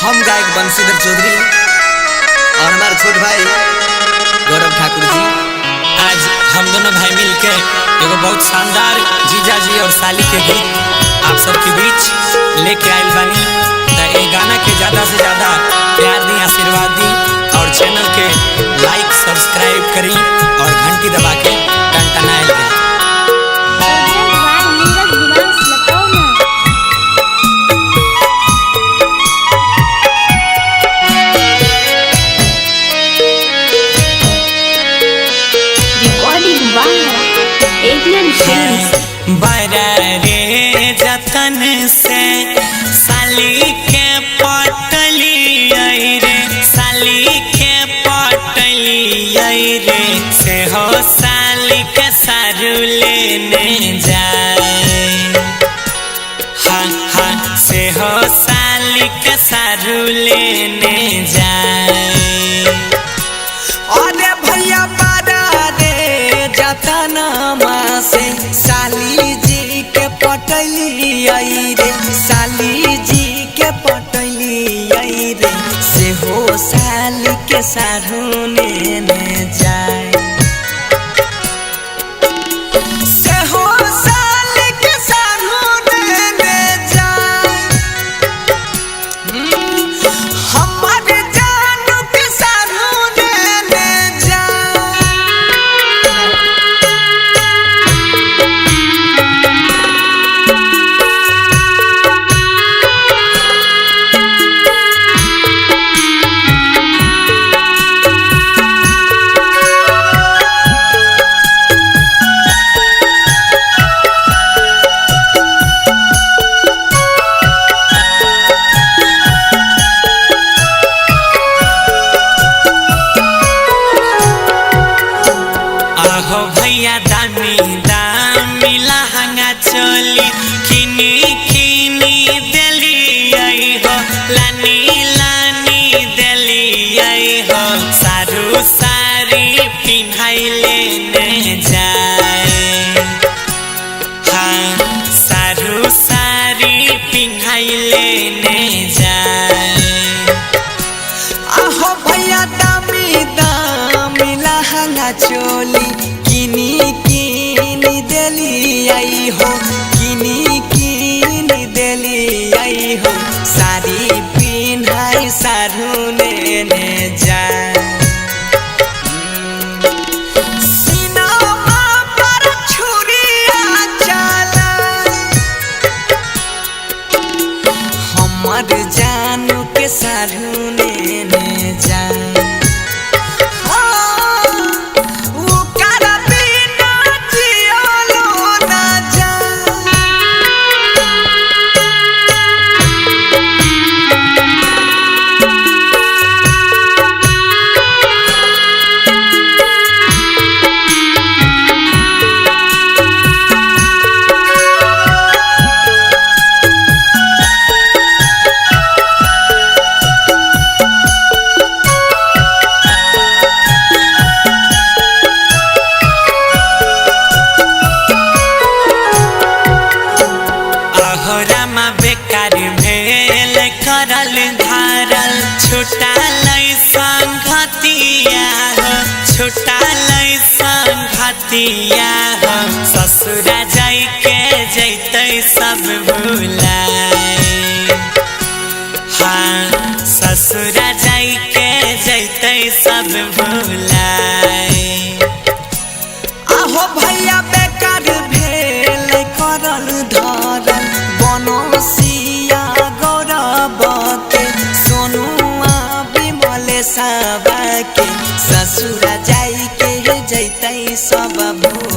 हम गायक बंशीधर चौधरी और हमारे छोट भाई गौरव ठाकुर जी। आज हम दोनों भाई मिलके एगो बहुत शानदार जीजा जी और साली के गीत आप सबके बीच लेके आयल बानी। तो ये गाना के ज़्यादा से ज़्यादा प्यार दी, आशीर्वाद दी और चैनल के लाइक सब्सक्राइब करी और घंटी दबा के टनटनाएल दी। बड़ा रे जतन से साली के पटली रे, साली के पटली रे, से हो साली के सारू लेने जाए। हाँ हाँ से हो साली के सारू लेने जाए। अरे भैया बड़ा रे जतन से साली जी के पटली रे, साली जी के पटली रे, से हो साली के सारू लेने जाए। से हो साली के सारू लेने जाए। हमारे जानू के सारू लेने जाए। भैया दामी दामी लहंगा चोली किनी किनी देली हो, लानी लानी देली हो, सारू सारी पिन्हाई लेने जाए। हाँ सारू सारी पिन्हाई लेने जाए। आहो भैया दामी दामी लहंगा चोली किनी किनी देली हो, किनी किनी देली हो, सारी पिन्हाई सारू लेने जाए। सीनामा पर छुरिया चला हमर जानू के सारू लेने जाए। बेकार भेल करल धारल छुटा लई संगतिया हो, छुटा लई संगतिया हो, ससुरा जाई के जैते सब भुलाए। हाँ ससुरा जाई के जैते सब भुलाए। आहो भैया बेकार भेल करल धारल बनसिया गौरव के, सोनुआ विमल सब के, ससुरा जाई के जैते सब भूल।